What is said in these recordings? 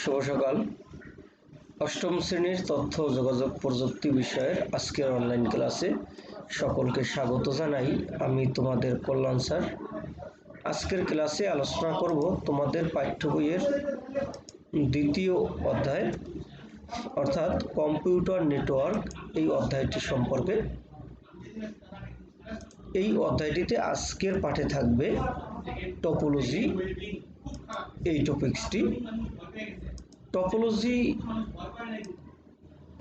শুভ সকাল। অষ্টম শ্রেণীর তথ্য ও যোগাযোগ প্রযুক্তি বিষয়ের আজকের অনলাইন ক্লাসে সকলকে স্বাগত জানাই। আমি তোমাদের কল্যাণ স্যার। আজকের ক্লাসে আলোচনা করব তোমাদের পাঠ্য বইয়ের দ্বিতীয় অধ্যায় অর্থাৎ কম্পিউটার নেটওয়ার্ক এই অধ্যায়টি সম্পর্কে। এই অধ্যায়টিতে আজকের পাঠে থাকবে টপোলজি, এই টপিক্সটি। টপোলজি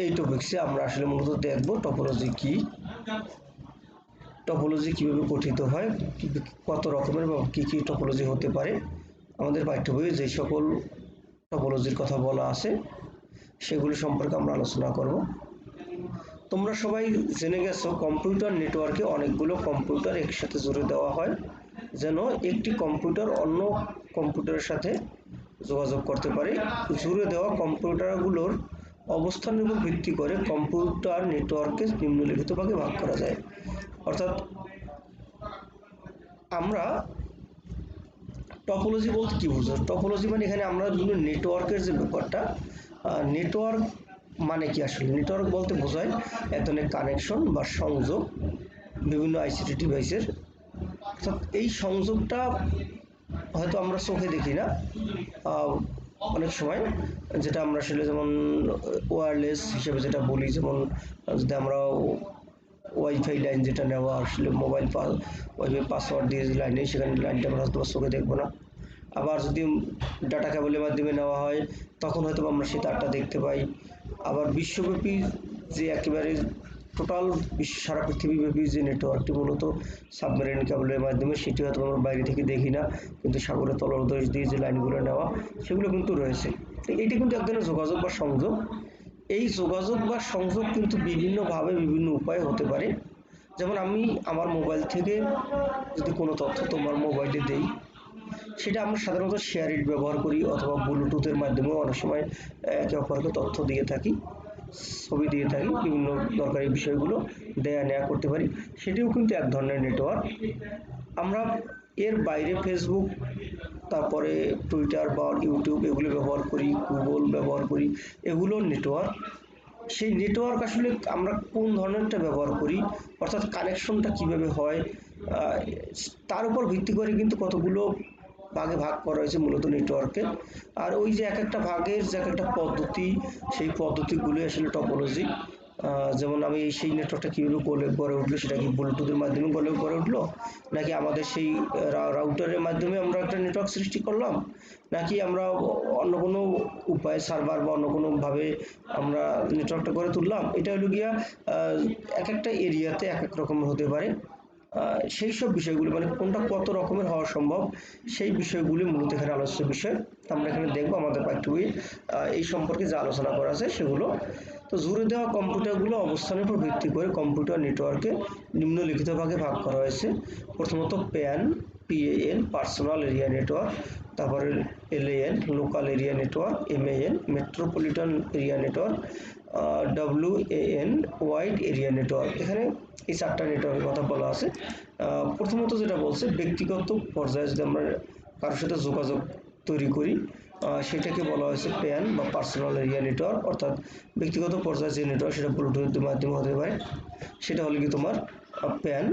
এই টপিক্সে আমরা আসলে মূলত দেখব টপোলজি কি, টপোলজি কিভাবে গঠিত হয়, কত রকমের বা কি কি টপোলজি হতে পারে। আমাদের পাঠ্য বইয়ে যে সকল টপোলজির কথা বলা আছে সেগুলি সম্পর্কে আমরা আলোচনা করব। তোমরা সবাই জেনে গেছো কম্পিউটার নেটওয়ার্কে অনেকগুলো কম্পিউটার একসাথে জুড়ে দেওয়া হয় যেন একটি কম্পিউটার অন্য কম্পিউটারের সাথে যোগাযোগ করতে পারে। জুড়ে দেওয়া কম্পিউটারগুলোর অবস্থানের উপর ভিত্তি করে কম্পিউটার নেটওয়ার্ককে নিম্নলিখিত ভাগে ভাগ করা যায়। অর্থাৎ আমরা টপোলজি বলতে কি বুঝো? টপোলজি মানে এখানে আমরা বিভিন্ন নেটওয়ার্কের যে ব্যাপারটা, নেটওয়ার্ক মানে কি আসলে? নেটওয়ার্ক বলতে বোঝায় এক ধরনের কানেকশন বা সংযোগ বিভিন্ন আইসিটি ডিভাইসের। অর্থাৎ এই সংযোগটা হয়তো আমরা চোখে দেখি না অনেক সময়, যেটা আমরা আসলে যেমন ওয়্যারলেস হিসেবে যেটা বলি, যেমন যদি আমরা ওয়াইফাই লাইন যেটা নেওয়া আসলে মোবাইল ওয়াইফাই পাসওয়ার্ড দিয়ে লাইনে, সেখানে লাইনটা আমরা হয়তো চোখে দেখবো না। আবার যদি ডাটা কেবলের মাধ্যমে নেওয়া হয় তখন হয়তো আমরা সেই তারটা দেখতে পাই। আবার বিশ্বব্যাপী যে একেবারে টোটাল সারা পৃথিবীব্যাপী যে নেটওয়ার্কটি মূলত সাবমেরিন কেবলের মাধ্যমে, সেটি হয়তো আমরা বাইরে থেকে দেখি না, কিন্তু সাগরের তলদেশ দিয়ে যে লাইনগুলো নেওয়া সেগুলো কিন্তু রয়েছে। এটি কিন্তু এক ধরনের যোগাযোগ বা সংযোগ। এই যোগাযোগ বা সংযোগ কিন্তু বিভিন্নভাবে বিভিন্ন উপায়ে হতে পারে। যেমন আমি আমার মোবাইল থেকে যদি কোনো তথ্য তোমার মোবাইলে দেই, সেটা আমরা সাধারণত শেয়ার ইট ব্যবহার করি অথবা ব্লুটুথের মাধ্যমেও অনেক সময় একে অপরকে তথ্য দিয়ে থাকি, ছবি দিয়ে থাকি, বিভিন্ন দরকারি বিষয়গুলো দেয়া নেয়া করতে পারি। সেটিও কিন্তু এক ধরনের নেটওয়ার্ক। আমরা এর বাইরে ফেসবুক, তারপরে টুইটার বা ইউটিউব এগুলো ব্যবহার করি, গুগল ব্যবহার করি, এগুলো নেটওয়ার্ক। সেই নেটওয়ার্ক আসলে আমরা কোন ধরনেরটা ব্যবহার করি, অর্থাৎ কানেকশনটা কিভাবে হয়, তার উপর ভিত্তি করে কিন্তু কতগুলো ভাগে ভাগ করা হয়েছে মূলত নেটওয়ার্কে। আর ওই যে এক একটা ভাগের যে এক একটা পদ্ধতি, সেই পদ্ধতিগুলি আসলে টপোলজি। যেমন আমি সেই নেটওয়ার্কটা কীভাবে গড়ে উঠলো, সেটা কি ব্লুটুথের মাধ্যমে গড়ে উঠলো, নাকি আমাদের সেই রাউটারের মাধ্যমে আমরা একটা নেটওয়ার্ক সৃষ্টি করলাম, নাকি আমরা অন্য কোনো উপায়ে সার্ভার বা অন্য কোনোভাবে আমরা নেটওয়ার্কটা গড়ে তুললাম। এটা হলো গিয়া এক একটা এরিয়াতে এক এক রকম হতে পারে। সেই সব বিষয়গুলি মানে কোনটা কত রকমের হওয়া সম্ভব, সেই বিষয়গুলি মূলত এখানে আলোচ্য বিষয়। আমরা এখানে দেখবো আমাদের পাঠ্য বইয়ে এই সম্পর্কে যে আলোচনা করা আছে সেগুলো। তো জুড়ে দেওয়া কম্পিউটারগুলো অবস্থানের উপর ভিত্তি করে কম্পিউটার নেটওয়ার্কে নিম্নলিখিত ভাগে ভাগ করা হয়েছে। প্রথমত PAN পার্সোনাল এরিয়া নেটওয়ার্ক, তারপরে LAN local area network, MAN metropolitan area network, WAN wide area network. এখানে এই চারটা নেটওয়ার্কের কথা বলা আছে। প্রথমত যেটা বলছে, ব্যক্তিগত পর্যায়ে যদি আমরা কারোর সাথে যোগাযোগ তৈরি করি সেটাকে বলা হয়েছে প্যান বা পার্সোনাল এরিয়া নেটওয়ার্ক। অর্থাৎ ব্যক্তিগত পর্যায়ে যে নেটওয়ার্ক, সেটা ব্লুটুথের মাধ্যমে হতে পারে, সেটা হলো কি তোমার প্যান।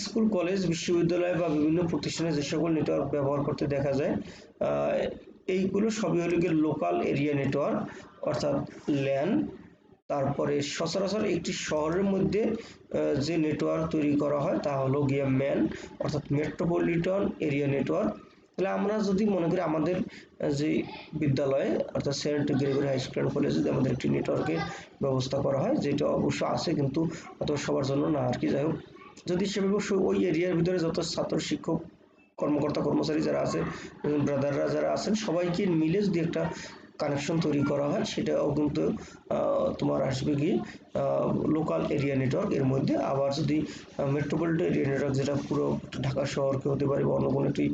স্কুল, কলেজ, বিশ্ববিদ্যালয় বা বিভিন্ন প্রতিষ্ঠানে যে সকল নেটওয়ার্ক ব্যবহার করতে দেখা যায় এইগুলো সবই হলো গিয়ে লোকাল এরিয়া নেটওয়ার্ক অর্থাৎ ল্যান। তারপরে সচরাচর একটি শহরের মধ্যে যে নেটওয়ার্ক তৈরি করা হয় তা হলো গিয়ে ম্যান অর্থাৎ মেট্রোপলিটন এরিয়া নেটওয়ার্ক। তাহলে আমরা যদি মনে করি আমাদের যে বিদ্যালয়ে অর্থাৎ Saint Gregory High School and কলেজে যদি আমাদের একটি নেটওয়ার্কের ব্যবস্থা করা হয়, যেটা অবশ্য আছে কিন্তু হয়তো সবার জন্য না আর কি, যাই হোক, যদি সেভাবে ওই এরিয়ার ভিতরে যত ছাত্র, শিক্ষক, কর্মকর্তা, কর্মচারী যারা আছে, ব্রাদাররা যারা আছেন, সবাইকে মিলে যদি একটা কানেকশন তৈরি করা হয়, সেটাও কিন্তু তোমার আসবে গিয়ে লোকাল এরিয়া নেটওয়ার্ক এর মধ্যে। আবার যদি মেট্রোপলিটন এরিয়া নেটওয়ার্ক, যেটা পুরো ঢাকা শহরকে হতে পারে বা অন্য কোনো একটি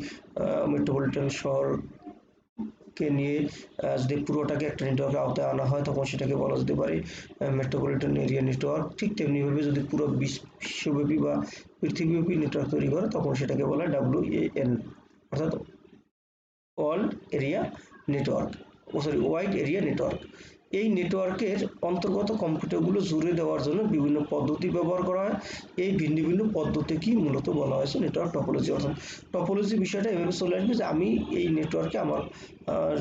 মেট্রোপলিটন শহরকে নিয়ে যদি পুরোটাকে একটা নেটওয়ার্কের আওতায় আনা হয়, তখন সেটাকে বলা যেতে পারে মেট্রোপলিটন এরিয়া নেটওয়ার্ক। ঠিক তেমনিভাবে যদি পুরো বিশ্বব্যাপী বা পৃথিবীব্যাপী নেটওয়ার্ক তৈরি করে, তখন সেটাকে বলা হয় WAN অর্থাৎ world area network. Wide area network. এই নেটওয়ার্কের অন্তর্গত কম্পিউটারগুলো জুড়ে দেওয়ার জন্য বিভিন্ন পদ্ধতি ব্যবহার করা হয়। এই ভিন্ন ভিন্ন পদ্ধতিকে মূলত বলা হয়েছে নেটওয়ার্ক টপোলজি। অর্থাৎ টপোলজি বিষয়টা এভাবে চলে আসবে যে আমি এই নেটওয়ার্কে আমার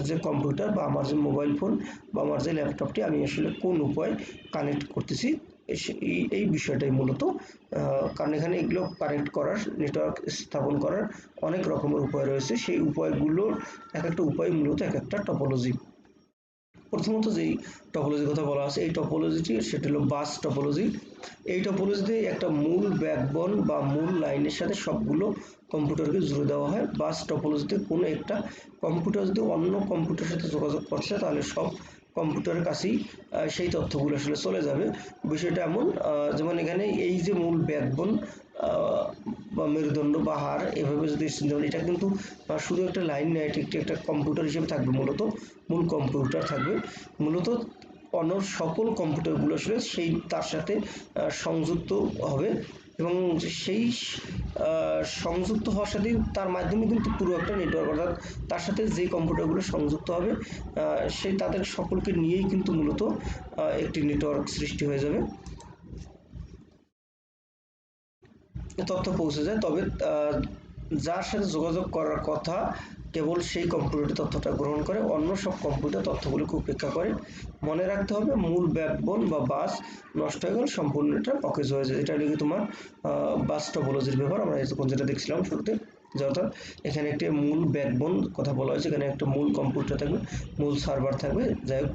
যে কম্পিউটার বা আমার যে মোবাইল ফোন বা আমার যে ল্যাপটপটি আমি আসলে কোন উপায়ে কানেক্ট করতেছি, এই বিষয়টাই মূলত। কারণ এখানে এগুলো কানেক্ট করার, নেটওয়ার্ক স্থাপন করার অনেক রকমের উপায় রয়েছে। সেই উপায়গুলোর এক একটা উপায় মূলত এক একটা টপোলজি। প্রথমত যেই টপোলজির কথা বলা আছে, এই টপোলজিটি সেটা হলো বাস টপোলজি। এই টপোলজিতে একটা মূল ব্যাকবোন বা মূল লাইনের সাথে সবগুলো কম্পিউটারকে জুড়ে দেওয়া হয়। বাস টপোলজিতে কোনো একটা কম্পিউটার যদি অন্য কম্পিউটারের সাথে যোগাযোগ করছে, তাহলে সব কম্পিউটারের কাছেই সেই তথ্যগুলো আসলে চলে যাবে। বিষয়টা এমন, যেমন এখানে এই যে মূল ব্যাকবোন বা মেরুদণ্ড বা হাড়, এভাবে যদি যেমন এটা কিন্তু শুধু একটা লাইন নয়, এটি একটা কম্পিউটার হিসেবে থাকবে, মূলত মূল কম্পিউটার থাকবে। মূলত অন্য সকল কম্পিউটারগুলো আসলে সেই তার সাথে সংযুক্ত হবে এবং সেই সংযুক্ত হওয়ার সাথে তার মাধ্যমে কিন্তু পুরো একটা নেটওয়ার্ক, অর্থাৎ তার সাথে যে কম্পিউটারগুলো সংযুক্ত হবে সেই তাদের সকলকে নিয়েই কিন্তু মূলত একটি নেটওয়ার্ক সৃষ্টি হয়ে যাবে, তথ্য পৌঁছে যায়। তবে যার সাথে যোগাযোগ করার কথা কেবল সেই কম্পিউটারটি তথ্যটা গ্রহণ করে, অন্য সব কম্পিউটার তথ্যগুলোকে উপেক্ষা করে। মনে রাখতে হবে মূল ব্যাকবোন বা বাস নষ্ট হয়ে গেলে সম্পূর্ণ এটা অকেজ হয়ে যায়। এটা হলো তোমার বাস টপোলজির ব্যাপার। আমরা এতক্ষণ যেটা দেখছিলাম শুরুতে, যে অর্থাৎ এখানে একটি মূল ব্যাকবোন কথা বলা হয়েছে, এখানে একটা মূল কম্পিউটার থাকবে, মূল সার্ভার থাকবে, যাই হোক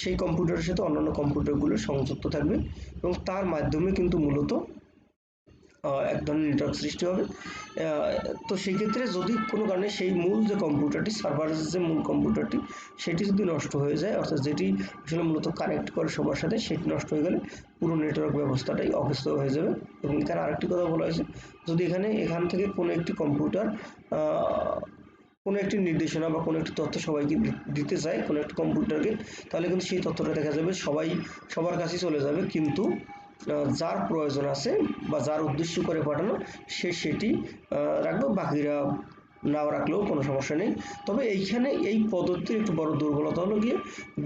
সেই কম্পিউটারের সাথে অন্যান্য কম্পিউটারগুলো সংযুক্ত থাকবে এবং তার মাধ্যমে কিন্তু মূলত এক ধরনের নেটওয়ার্ক সৃষ্টি হবে। তো সেই ক্ষেত্রে যদি কোনো কারণে সেই মূল যে কম্পিউটারটি, সার্ভারের যে মূল কম্পিউটারটি, সেটি যদি নষ্ট হয়ে যায়, অর্থাৎ যেটি আসলে মূলত কানেক্ট করে সবার সাথে, সেটি নষ্ট হয়ে গেলে পুরো নেটওয়ার্ক ব্যবস্থাটাই অকেজ হয়ে যাবে। এবং এখানে আরেকটি কথা বলা হয়েছে, যদি এখান থেকে কোনো একটি কম্পিউটার কোনো একটি নির্দেশনা বা কোনো একটি তথ্য সবাইকে দিতে চায় কোনো একটি কম্পিউটারকে, তাহলে কিন্তু সেই তথ্যটা দেখা যাবে সবার কাছেই চলে যাবে, কিন্তু যার প্রয়োজন আছে বা যার উদ্দেশ্য করে পাঠানো সে সেটি রাখবে, বাকিরা নাও রাখলেও কোনো সমস্যা নেই। তবে এইখানে এই পদ্ধতির একটু বড় দুর্বলতা হলো গিয়ে,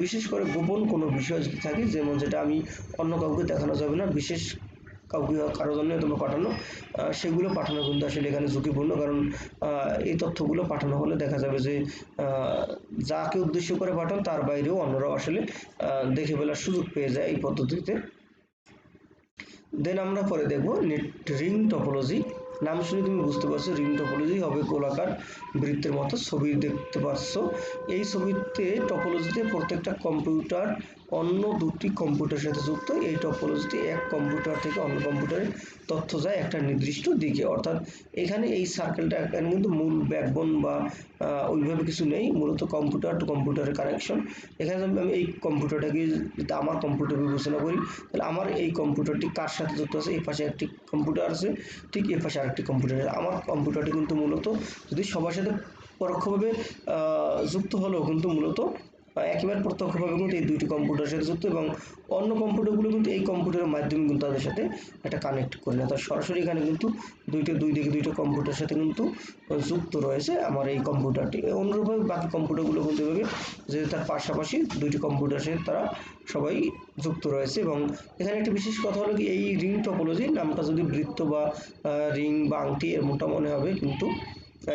বিশেষ করে গোপন কোনো বিষয় যদি থাকে, যেমন যেটা আমি অন্য কাউকে দেখানো যাবে না, বিশেষ কারো জন্য তোমরা পাঠানো, সেগুলো পাঠানো কিন্তু আসলে এখানে ঝুঁকিপূর্ণ। কারণ এই তথ্যগুলো পাঠানো হলে দেখা যাবে যে যাকে উদ্দেশ্য করে পাঠান তার বাইরেও অন্যরাও আসলে দেখে ফেলার সুযোগ পেয়ে যায় এই পদ্ধতিতে। দেন আমরা পরে দেখব রিং টপোলজি। নাম শুনে তুমি বুঝতে পারছো রিং টপোলজি হবে গোলাকার বৃত্তের মতো ছবি দেখতে পাচ্ছ। এই ছবিতে টপোলজিতে প্রত্যেকটা কম্পিউটার অন্য দুটি কম্পিউটারের সাথে যুক্ত। এই টপোলজিতে এক কম্পিউটার থেকে অন্য কম্পিউটারে তথ্য যায় একটা নির্দিষ্ট দিকে, অর্থাৎ এখানে এই সার্কেলটা, এখানে কিন্তু মূল ব্যাকবোন বা ওইভাবে কিছু নেই, মূলত কম্পিউটার টু কম্পিউটারের কানেকশন। এখানে আমি এই কম্পিউটারটাকে যদি আমার কম্পিউটার বিবেচনা করি, তাহলে আমার এই কম্পিউটারটি কার সাথে যুক্ত আছে, এই পাশে একটি কম্পিউটার আছে, ঠিক এই পাশে আরেকটি কম্পিউটার আছে। আমার কম্পিউটারটি কিন্তু মূলত যদি সবার সাথে পরোক্ষভাবে যুক্ত হলেও কিন্তু মূলত একেবারে প্রত্যক্ষভাবে কিন্তু এই দুইটি কম্পিউটারের সাথে যুক্ত, এবং অন্য কম্পিউটারগুলো কিন্তু এই কম্পিউটারের মাধ্যমে কিন্তু তাদের সাথে একটা কানেক্ট করে না। তার সরাসরি এখানে কিন্তু দুই দিকে দুইটা কম্পিউটারের সাথে কিন্তু যুক্ত রয়েছে আমার এই কম্পিউটারটি। অনুরূপভাবে বাকি কম্পিউটারগুলো কিন্তু এভাবে যে তার পাশাপাশি দুইটি কম্পিউটারের সাথে তারা সবাই যুক্ত রয়েছে। এবং এখানে একটা বিশেষ কথা হলো কি, এই রিং টপোলজি নামটা যদি বৃত্ত বা রিং বা আংটি এমনটা মনে হবে, কিন্তু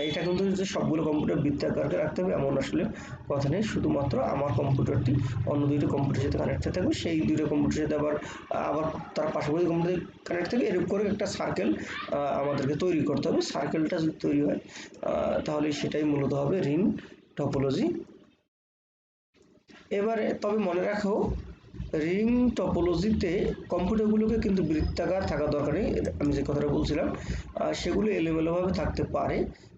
এটা কিন্তু যে সবগুলো কম্পিউটার বৃত্তাকারকে রাখতে হবে এমন আসলে কথা নেই। শুধুমাত্র আমার কম্পিউটারটি অন্য দুইটা কম্পিউটারের সাথে কানেক্ট থাকবে, সেই দুইটা কম্পিউটারের সাথে আবার তার পাশাপাশি কম্পিউটার কানেক্ট থাকবে, এরকম করে একটা সার্কেল আমাদেরকে তৈরি করতে হবে। সার্কেলটা যদি তৈরি হয় তাহলে সেটাই মূলত হবে রিং টপোলজি। এবারে তবে মনে রাখো, রিং টপোলজিতে কম্পিউটারগুলোকে কিন্তু বৃত্তাকার থাকা দরকার নেই। আমি যে কথাটা বলছিলাম সেগুলো এলোমেলোভাবে থাকতে পারে,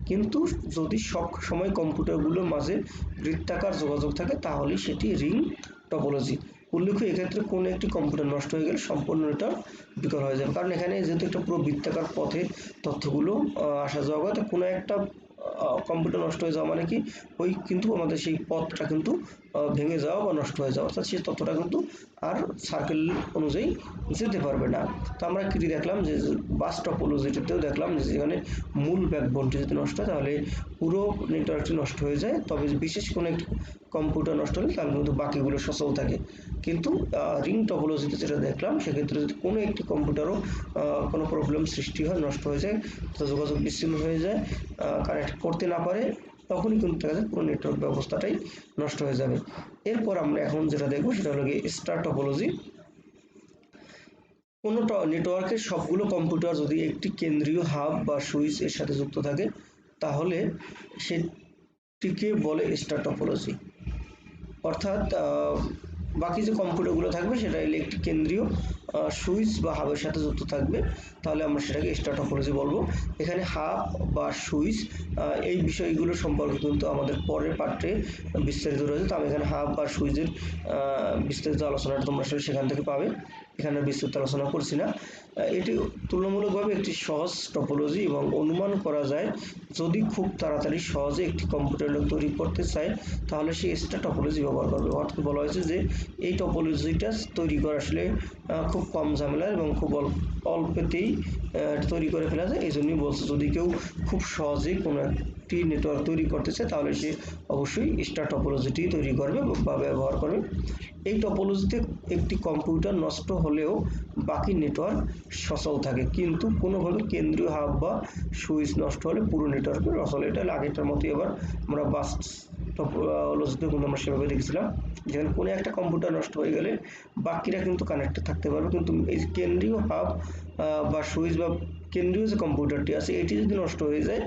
কিন্তু যদি সব সময় কম্পিউটারগুলোর মাঝে বৃত্তাকার যোগাযোগ থাকে তাহলেই সেটি রিং টপোলজি। উল্লেখ্য, এক্ষেত্রে কোনো একটি কম্পিউটার নষ্ট হয়ে গেলে সম্পূর্ণ এটা বিকল হয়ে যাবে, কারণ এখানে যেহেতু একটা পুরো বৃত্তাকার পথে তথ্যগুলো আসা যাওয়া করে, তো কোনো একটা কম্পিউটার নষ্ট হয়ে যাওয়া মানে কি, ওই কিন্তু আমাদের সেই পথটা কিন্তু ভেঙে যাওয়া বা নষ্ট হয়ে যাওয়া, অর্থাৎ সেই তথ্যটা কিন্তু আর সার্কেল অনুযায়ী যেতে পারবে না। তো আমরা কি দেখলাম যে বাস টপোলজিটিতেও দেখলাম যে যেখানে মূল ব্যাকবোনটি যদি নষ্ট হয় তাহলে পুরো নেটওয়ার্কটি নষ্ট হয়ে যায়। তবে বিশেষ কোনো একটি কম্পিউটার নষ্ট হলে তাহলে কিন্তু বাকিগুলো সচল থাকে। কিন্তু রিং টপোলজিতে যেটা দেখলাম, সেক্ষেত্রে যদি কোনো একটি কম্পিউটারও কোনো প্রবলেম সৃষ্টি হয়, নষ্ট হয়ে যায়, যোগাযোগ বিচ্ছিন্ন হয়ে যায়, কানেক্ট করতে না পারে, তখনই কিন্তু দেখা যায় পুরো নেটওয়ার্ক ব্যবস্থাটাই নষ্ট হয়ে যাবে। এরপর আমরা এখন যেটা দেখবো সেটা হলো গিয়ে স্টার টপোলজি। কোনো নেটওয়ার্কের সবগুলো কম্পিউটার যদি একটি কেন্দ্রীয় হাব বা সুইচ এর সাথে যুক্ত থাকে, তাহলে সেটিকে বলে স্টার টপোলজি। অর্থাৎ বাকি যে কম্পিউটারগুলো থাকবে সেটা একটি কেন্দ্রীয় সুইচ বা হাবের সাথে যুক্ত থাকবে, তাহলে আমরা সেটাকে স্টার টপোলজি বলবো। এখানে হাব বা সুইচ এই বিষয়গুলো সম্পর্কে কিন্তু আমাদের পরের পাঠে বিস্তারিত রয়েছে। তো আমি এখানে হাব বা সুইচের বিস্তারিত আলোচনাটা তোমরা সেখান থেকে পাবে, এখানে বিস্তারিত আলোচনা করছি না। এটি তুলনামূলকভাবে একটি সহজ টপোলজি এবং অনুমান করা যায় যদি খুব তাড়াতাড়ি সহজে একটি কম্পিউটার তৈরি করতে চায়, তাহলে সে স্টার টপোলজি ব্যবহার করবে। অর্থাৎ বলা হয়েছে যে এই টপোলজিটা তৈরি করা আসলে খুব কম ঝামেলা এবং খুব অল্পতেই তৈরি করে ফেলা যায়। এই জন্যই বলছে যদি কেউ খুব সহজেই কোনো একটি নেটওয়ার্ক তৈরি করতে চায়, তাহলে সে অবশ্যই স্টার টপোলজিটি তৈরি করবে বা ব্যবহার করবে। এই টপোলজিতে একটি কম্পিউটার নষ্ট হলেও বাকি নেটওয়ার্ক সচল থাকে, কিন্তু কোনোভাবে কেন্দ্রীয় হাব বা সুইচ নষ্ট হলে পুরো নেটওয়ার্ক নষ্ট হলে, এটা আগেরটার মতোই আবার আমরা বাস টপোলজিতে কিন্তু আমরা সেভাবে দেখেছিলাম, যেখানে কোনো একটা কম্পিউটার নষ্ট হয়ে গেলে বাকিরা কিন্তু কানেক্টেড থাকতে পারবে, কিন্তু এই কেন্দ্রীয় হাব বা সুইচ বা কেন্দ্রীয় যে কম্পিউটারটি আছে এটি যদি নষ্ট হয়ে যায়,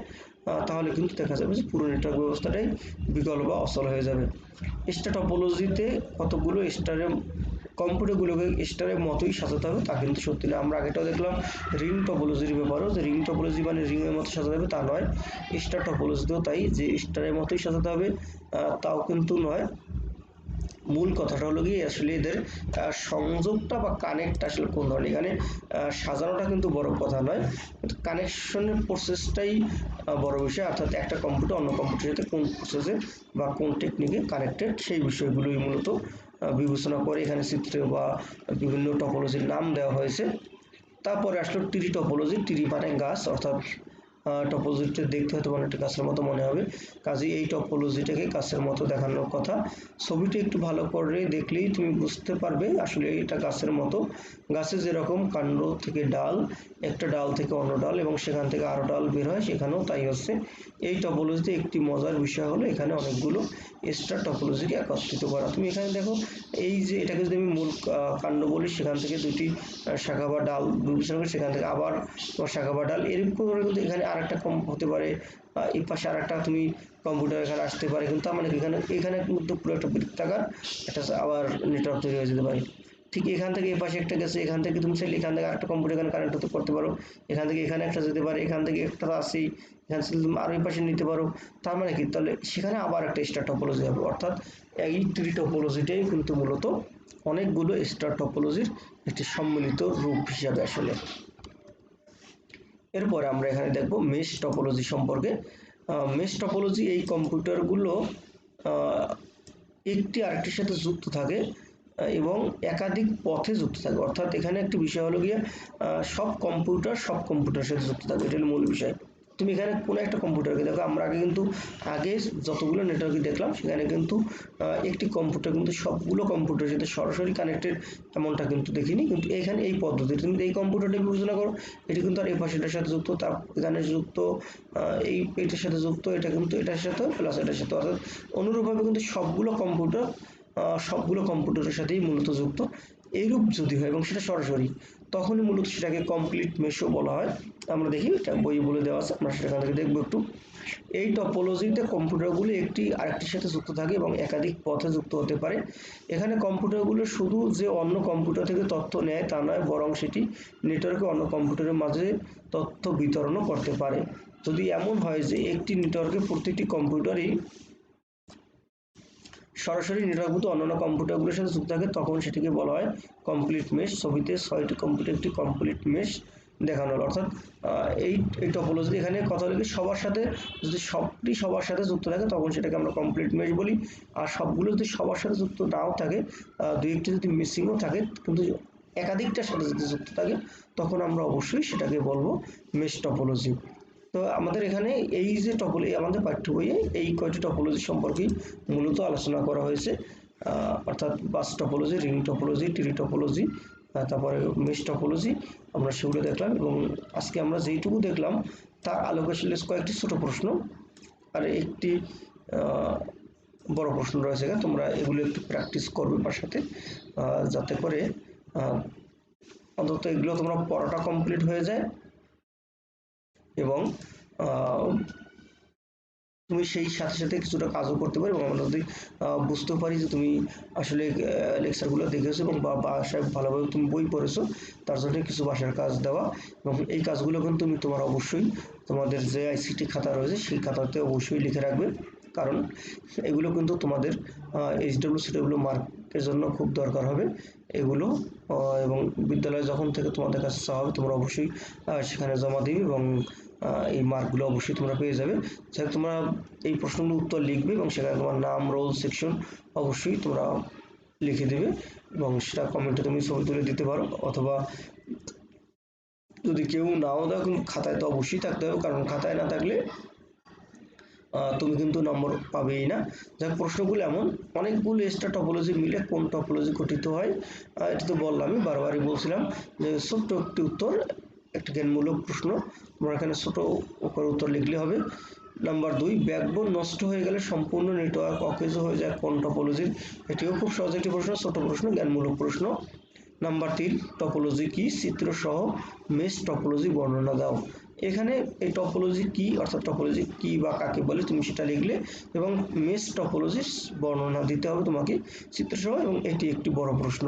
তাহলে কিন্তু দেখা যাবে যে পুরো নেটওয়ার্ক ব্যবস্থাটাই বিকল বা অচল হয়ে যাবে। স্টার টপোলজিতে কতগুলো স্টারের কম্পিউটারগুলোকে স্টারের মতোই সাজাতে হবে তা কিন্তু সত্যি না। আমরা আগেটাও দেখলাম রিং টপোলজির ব্যাপারেও, যে রিং টপোলজি মানে রিংয়ের মতো সাজাতে হবে তা নয়, স্টার টপোলজিতেও তাই, যে স্টারের মতোই সাজাতে হবে তাও কিন্তু নয়। মূল কথাটা হলো গিয়ে আসলে এদের সংযোগটা বা কানেক্ট আসলে কোন ধরনের, এখানে সাজানোটা কিন্তু বড় কথা নয়, কিন্তু কানেকশনের প্রসেসটাই বড় বিষয়। অর্থাৎ একটা কম্পিউটার অন্য কম্পিউটারের সাথে কোন প্রসেসে বা কোন টেকনিকে কানেক্টেড, সেই বিষয়গুলোই মূলত বিবেচনা করে এখানে চিত্রে বা বিভিন্ন টপোলজির নাম দেওয়া হয়েছে। তারপরে আসলো ট্রি টপোলজি। ট্রি মানে গাছ, অর্থাৎ টপোলজিটা দেখতে হয়তো অনেকটা গাছের মতো মনে হবে, কাজেই এই টপোলজিটাকে গাছের মতো দেখানোর কথা। ছবিটা একটু ভালো করে দেখলেই তুমি বুঝতে পারবে আসলে এটা গাছের মতো। গাছে যেরকম কাণ্ড থেকে ডাল, একটা ডাল থেকে অন্য ডাল এবং সেখান থেকে আরও ডাল বের হয়, সেখানেও তাই হচ্ছে। এই টপোলজিতে একটি মজার বিষয় হলো এখানে অনেকগুলো স্টার টপোলজিকে একত্রিত করা। তুমি এখানে দেখো, এই যে এটাকে যদি আমি মূল কাণ্ড বলি, সেখান থেকে দুটি শাখা বা ডাল বিবেচনা করি, সেখান থেকে আবার শাখা বা ডাল, এরকম করে কিন্তু এখানে আরেকটা কম হতে পারে, এই পাশে আরেকটা তুমি কম্পিউটার এখানে আসতে পারে, কিন্তু তার মানে এখানে এখানে কিন্তু পুরো একটা বৃত্তাকার একটা আবার নেটওয়ার্ক তৈরি হয়ে যেতে পারে। ঠিক এখান থেকে এই পাশে একটা গেছে, এখান থেকে তুমি চাইলে এখান থেকে আরেকটা কম্পিউটার এখানে কানেক্ট করতে পারো, এখান থেকে এখানে একটা যেতে পারে, এখান থেকে একটা আসেই, এখান থেকে তুমি আরও এই পাশে নিতে পারো। তার মানে কি, তাহলে সেখানে আবার একটা স্টার টপোলজি হবে। অর্থাৎ এই ট্রি টপোলজিটাই কিন্তু মূলত অনেকগুলো স্টার টপোলজির একটি সম্মিলিত রূপ হিসাবে আসলে। এরপরে আমরা এখানে দেখব মেশ টপোলজি সম্পর্কে। মেশ টপোলজি এই কম্পিউটারগুলো একটি আরেকটির সাথে যুক্ত থাকে এবং একাধিক পথে যুক্ত থাকে। অর্থাৎ এখানে একটি বিষয় হলো গিয়ে সব কম্পিউটারের সাথে যুক্ত থাকে, এটা হলো মূল বিষয়। তুমি এখানে কোনো একটা কম্পিউটারকে দেখো, আমরা আগে যতগুলো নেটওয়ার্ক দেখলাম সেখানে কিন্তু একটি কম্পিউটার কিন্তু সবগুলো কম্পিউটারের সাথে সরাসরি কানেক্টেড এমনটা কিন্তু দেখিনি, কিন্তু এখানে এই পদ্ধতি তুমি এই কম্পিউটারটা বিবেচনা করো, এটি কিন্তু আর এই পাশেটার সাথে যুক্ত, তার এখানে যুক্ত, এই এটার সাথে যুক্ত, এটা কিন্তু এটার সাথে প্লাস এটার সাথে, অর্থাৎ অনুরূপভাবে কিন্তু সবগুলো কম্পিউটারের সাথেই মূলত যুক্ত। এইরূপ যদি হয় এবং সেটা সরাসরি, তখনই মূলত সেটাকে কমপ্লিট মেশও বলা হয়। আমরা দেখি, এটা বই বলে দেওয়া আছে, আমরা সেখান থেকে দেখবো একটু। এই টপোলজিতে কম্পিউটারগুলো একটি আরেকটির সাথে যুক্ত থাকে এবং একাধিক পথে যুক্ত হতে পারে। এখানে কম্পিউটারগুলো শুধু যে অন্য কম্পিউটার থেকে তথ্য নেয় তা নয়, বরং সেটি নেটওয়ার্কে অন্য কম্পিউটারের মাঝে তথ্য বিতরণও করতে পারে। যদি এমন হয় যে একটি নেটওয়ার্কে প্রতিটি কম্পিউটারই সরাসরি নেটওয়ার্কভূত অন্যান্য কম্পিউটারগুলোর সাথে যুক্ত থাকে, তখন সেটিকে বলা হয় কমপ্লিট মেশ। ছবিতে 6টি কম্পিউটার একটি কমপ্লিট মেশ দেখানো হলো। অর্থাৎ এই টপোলজি এখানে কথা হলো সবার সাথে, যদি সবটি সবার সাথে যুক্ত থাকে তখন সেটাকে আমরা কমপ্লিট মেশ বলি, আর সবগুলো যদি সবার সাথে যুক্ত নাও থাকে, দুই একটি যদি মিসিংও থাকে, কিন্তু একাধিকটার সাথে যদি যুক্ত থাকে, তখন আমরা অবশ্যই সেটাকে বলবো মেশ টপোলজি। তো আমাদের এখানে এই যে টপোলজি, আমাদের পাঠ্য বইয়ে এই কয়টি টপোলজি সম্পর্কে মূলত আলোচনা করা হয়েছে, অর্থাৎ bus topology, ring topology, tree topology, তারপরে মেশ টপোলজি, আমরা সেগুলো দেখলাম। এবং আজকে আমরা যেইটুকু দেখলাম তার আলোকে আসলে কয়েকটি ছোট প্রশ্ন আর একটি বড় প্রশ্ন রয়েছে। তোমরা এগুলো একটু প্র্যাকটিস করবে বাসাতে, যাতে করে অন্তত এগুলো তোমরা পড়াটা কমপ্লিট হয়ে যায় এবং তুমি সেই সাথে সাথে কিছুটা কাজও করতে পারো। এবং আমরা যদি বুঝতেও পারি যে তুমি আসলে লেকচারগুলো দেখেছো এবং বাসায় ভালোভাবে তুমি বই পড়েছো, তার জন্য কিছু বাসার কাজ দেওয়া। এবং এই কাজগুলো কিন্তু তুমি তোমার অবশ্যই তোমাদের যে আইসিটি খাতা রয়েছে সেই খাতাতে অবশ্যই লিখে রাখবে, কারণ এগুলো কিন্তু তোমাদের HWCW মার্কের জন্য খুব দরকার হবে এগুলো। এবং বিদ্যালয়ে যখন থেকে তোমাদের কাছে চাওয়া হবে তোমরা অবশ্যই সেখানে জমা দিবে এবং এই মার্কগুলো অবশ্যই তোমরা পেয়ে যাবে। যাই তোমরা এই প্রশ্নগুলোর উত্তর লিখবে এবং সেখানে তোমার নাম, রোল, সেকশন অবশ্যই তোমরা লিখে দেবে এবং সেটা কমেন্টে তুমি ছবি তুলে দিতে পারো, অথবা যদি কেউ নাও দাও কিন্তু খাতায় তো অবশ্যই থাকতে হবে, কারণ খাতায় না থাকলে তুমি কিন্তু নম্বর পাবেই না। যাক, প্রশ্নগুলো এমন অনেকগুলো এক্সট্রা টপোলজি মিলে কোন টপোলজি গঠিত হয়, এটা তো বললামই, বারবারই বলছিলাম যে ছোট্ট একটি উত্তর, একটা জ্ঞানমূলক প্রশ্ন, তোমরা এখানে ছোট করে উত্তর লিখলে হবে। নাম্বার 2, ব্যাকবোন নষ্ট হয়ে গেলে সম্পূর্ণ নেটওয়ার্ক অকেজ হয়ে যায় কোন টপোলজির? এটিও খুব সহজ একটি প্রশ্ন, ছোট প্রশ্ন, জ্ঞানমূলক প্রশ্ন। নাম্বার 3, টপোলজি কি? চিত্র সহ মেশ টপোলজি বর্ণনা দাও। এখানে এই টপোলজি কি, অর্থাৎ টপোলজি কি বা কাকে বলে তুমি সেটা লিখলে এবং মেশ টপোলজির বর্ণনা দিতে হবে তোমাকে চিত্রসহ, এবং এটি একটি বড় প্রশ্ন।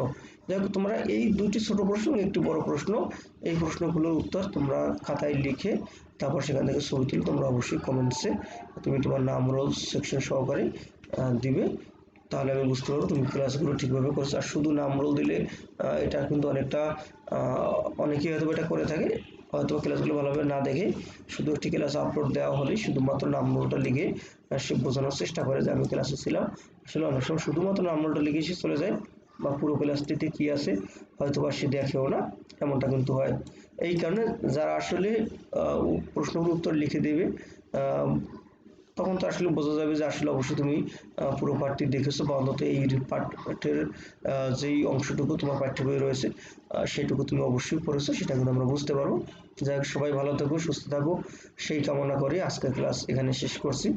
যাই হোক, তোমরা এই দুইটি ছোট প্রশ্ন এবং একটি বড় প্রশ্ন, এই প্রশ্নগুলোর উত্তর তোমরা খাতায় লিখে তারপর সেখান থেকে ছবি তুলে তোমরা অবশ্যই কমেন্টসে তুমি তোমার নাম, রোল, সেকশন সহকারে দিবে, তাহলে আমি বুঝতে পারবো তুমি ক্লাসগুলো ঠিকভাবে করছো। আর শুধু নাম, রোল দিলে এটা কিন্তু অনেকটা অনেকেই হয়তো এটা করে থাকে, হয়তো ক্লাসগুলো ভালোভাবে না দেখে শুধু একটি ক্লাস আপলোড দেওয়া হলেই শুধুমাত্র নাম, রোলটা লিখে সে বোঝানোর চেষ্টা করে যে আমি ক্লাসে ছিলাম। আসলে অনেক সময় শুধুমাত্র নাম, রোলটা লিখে সে চলে যায় বা পুরো ক্লাসটিতে কি আছে হয়তো বা সে দেখেও না, এমনটা কিন্তু হয়। এই কারণে যারা আসলে প্রশ্নগুলোর উত্তর লিখে দেবে তখন তো আসলে বোঝা যাবে যে আসলে অবশ্যই তুমি পুরো পাঠটি দেখেছো, বা অন্তত এই পাঠের যেই অংশটুকু তোমার পাঠ্য বই রয়েছে সেটুকু তুমি অবশ্যই পড়েছো, সেটা কিন্তু আমরা বুঝতে পারবো। যাই হোক, সবাই ভালো থাকো, সুস্থ থাকো, সেই কামনা করে আজকের ক্লাস এখানে শেষ করছি।